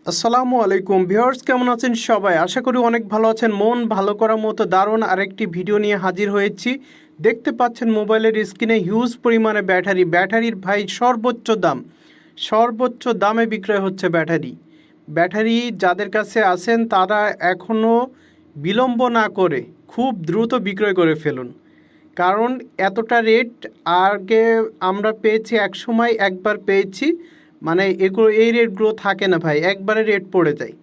আসসালামু আলাইকুম ভিউয়ার্স, কেমন আছেন সবাই? আশা করি অনেক ভালো আছেন। মন ভালো করার মতো দারুণ আরেকটি ভিডিও নিয়ে হাজির হয়েছি। দেখতে পাচ্ছেন মোবাইলের স্ক্রিনে হিউজ পরিমাণে ব্যাটারির ভাই সর্বোচ্চ দামে বিক্রয় হচ্ছে ব্যাটারি যাদের কাছে আছেন তারা এখনও বিলম্ব না করে খুব দ্রুত বিক্রয় করে ফেলুন। কারণ এতটা রেট আগে আমরা পেয়েছি, একসময় একবার পেয়েছি, মানে এই রেটগুলো থাকে না ভাই, একবারে রেট পড়ে যায়।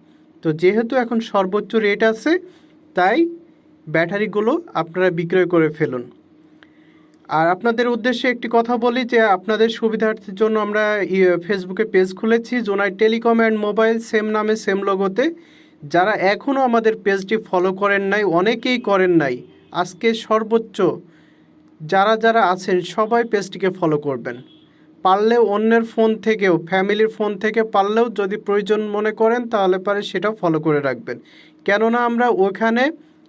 তো যেহেতু এখন সর্বোচ্চ রেট আছে, তাই ব্যাটারিগুলো আপনারা বিক্রয় করে ফেলুন। আর আপনাদের উদ্দেশ্যে একটি কথা বলি যে আপনাদের সুবিধার্থের জন্য আমরা ফেসবুকে পেজ খুলেছি, জোনাই টেলিকম অ্যান্ড মোবাইল, সেম নামে সেম লোগোতে। যারা এখনও আমাদের পেজটি ফলো করেন নাই, অনেকেই করেন নাই, আজকে সর্বোচ্চ যারা আছেন সবাই পেজটিকে ফলো করবেন। পারলেও অন্যের ফোন থেকেও, ফ্যামিলির ফোন থেকে পারলেও যদি প্রয়োজন মনে করেন তাহলে পারে সেটাও ফলো করে রাখবেন। কেননা আমরা ওখানে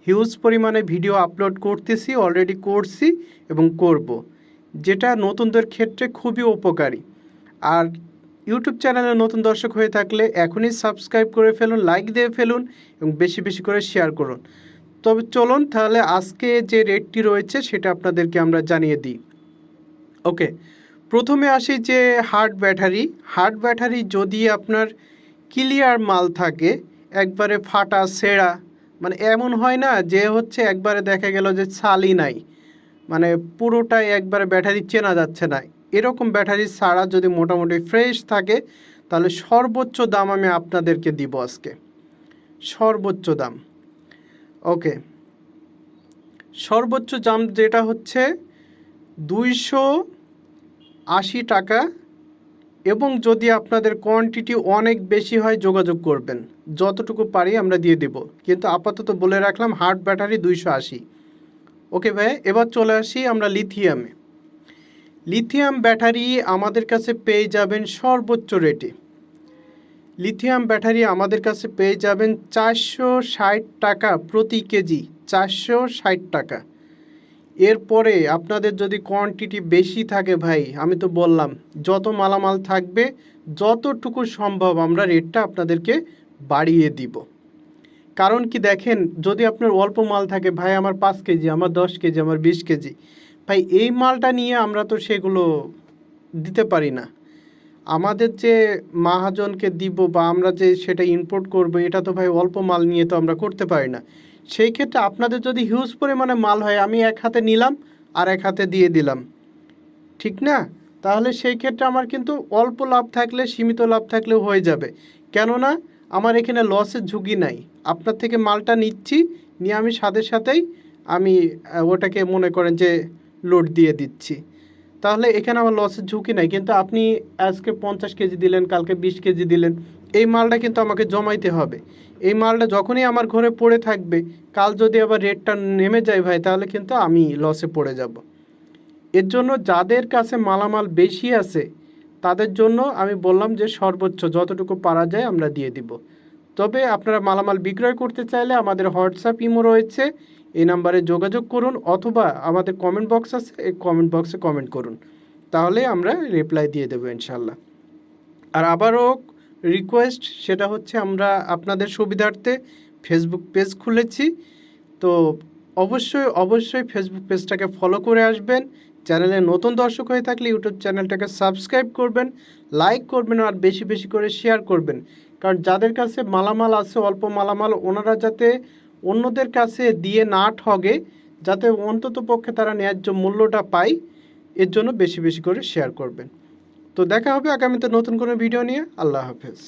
হিউজ পরিমাণে ভিডিও আপলোড করতেছি, অলরেডি করছি এবং করব, যেটা নতুনদের ক্ষেত্রে খুবই উপকারী। আর ইউটিউব চ্যানেলে নতুন দর্শক হয়ে থাকলে এখনই সাবস্ক্রাইব করে ফেলুন, লাইক দিয়ে ফেলুন এবং বেশি বেশি করে শেয়ার করুন। তবে চলুন তাহলে আজকে যে রেটটি রয়েছে সেটা আপনাদেরকে আমরা জানিয়ে দিই। ওকে, প্রথমে আসি যে হার্ড ব্যাটারি যদি আপনার ক্লিয়ার মাল থাকে, একবারে ফাটা ছেঁড়া, মানে এমন হয় না যে হচ্ছে একবারে দেখা গেল যে ছালই নাই, মানে পুরোটাই একবারে ব্যাটারি চেনা যাচ্ছে না, এরকম ব্যাটারি ছাড়া যদি মোটামুটি ফ্রেশ থাকে তাহলে সর্বোচ্চ দাম আমি আপনাদেরকে দিব আজকে, সর্বোচ্চ দাম। ওকে, সর্বোচ্চ দাম যেটা হচ্ছে 280 টাকা। এবং যদি আপনাদের কোয়ান্টিটি অনেক বেশি হয় যোগাযোগ করবেন, যতটুকু পারি আমরা দিয়ে দেব, কিন্তু আপাতত বলে রাখলাম হার্ড ব্যাটারি 280। ওকে ভাই, এবার চলে আসি আমরা লিথিয়াম ব্যাটারি আমাদের কাছে পেয়ে যাবেন সর্বোচ্চ রেটে। লিথিয়াম ব্যাটারি আমাদের কাছে পেয়ে যাবেন 460 টাকা প্রতি কেজি, 460 টাকা। এরপরে আপনাদের যদি কোয়ান্টিটি বেশি থাকে ভাই, আমি তো বললাম যত মালামাল থাকবে যতটুকু সম্ভব আমরা রেটটা আপনাদেরকে বাড়িয়ে দিব। কারণ কি দেখেন, যদি আপনার অল্প মাল থাকে ভাই, আমার 5 কেজি, আমার 10 কেজি, আমার 20 কেজি, ভাই এই মালটা নিয়ে আমরা তো সেগুলো দিতে পারি না। আমাদের যে মাহাজনকে দিব বা আমরা যে সেটা ইম্পোর্ট করব, এটা তো ভাই অল্প মাল নিয়ে তো আমরা করতে পারি না। সেই ক্ষেত্রে আপনাদের যদি হিউজ পরিমাণে মাল হয়, আমি এক হাতে নিলাম আর এক হাতে দিয়ে দিলাম, ঠিক না? তাহলে সেই ক্ষেত্রে আমার কিন্তু অল্প লাভ থাকলে, সীমিত লাভ থাকলেও হয়ে যাবে। কেননা আমার এখানে লসের ঝুঁকি নাই। আপনার থেকে মালটা নিচ্ছি, নিয়ে আমি সাথেই আমি ওটাকে মনে করেন যে লোড দিয়ে দিচ্ছি, তাহলে এখানে আমার লসের ঝুঁকি নাই। কিন্তু আপনি আজকে 50 কেজি দিলেন, কালকে 20 কেজি দিলেন, এই মালটা কিন্তু আমাকে জমাইতে হবে। এই মালটা যখনই আমার ঘরে পড়ে থাকবে, কাল যদি আবার রেটটা নেমে যায় ভাই, তাহলে কিন্তু আমি লসে পড়ে যাব। এর জন্য যাদের কাছে মালামাল বেশি আছে তাদের জন্য আমি বললাম যে সর্বোচ্চ যতটুকু পারা যায় আমরা দিয়ে দিব। তবে আপনারা মালামাল বিক্রয় করতে চাইলে আমাদের হোয়াটসঅ্যাপ ইমো রয়েছে, এই নাম্বারে যোগাযোগ করুন, অথবা আমাদের কমেন্ট বক্স আছে, এই কমেন্ট বক্সে কমেন্ট করুন, তাহলে আমরা রিপ্লাই দিয়ে দেবো ইনশাল্লাহ। আর আবারও রিকোয়েস্ট, সেটা হচ্ছে আমরা আপনাদের সুবিধার্থে ফেসবুক পেজ খুলেছি, তো অবশ্যই ফেসবুক পেজটাকে ফলো করে আসবেন। চ্যানেলে নতুন দর্শক হয়ে থাকলে ইউটিউব চ্যানেলটাকে সাবস্ক্রাইব করবেন, লাইক করবেন আর বেশি বেশি করে শেয়ার করবেন। কারণ যাদের কাছে মালামাল আছে, অল্প মালামাল, ওনারা যাতে অন্যদের কাছে দিয়ে না ঠগে, যাতে অন্তত পক্ষে তারা ন্যায্য মূল্যটা পায়, এর জন্য বেশি বেশি করে শেয়ার করবেন। তো দেখা হবে আগামীতে নতুন কোনো ভিডিও নিয়ে। আল্লাহ হাফেজ।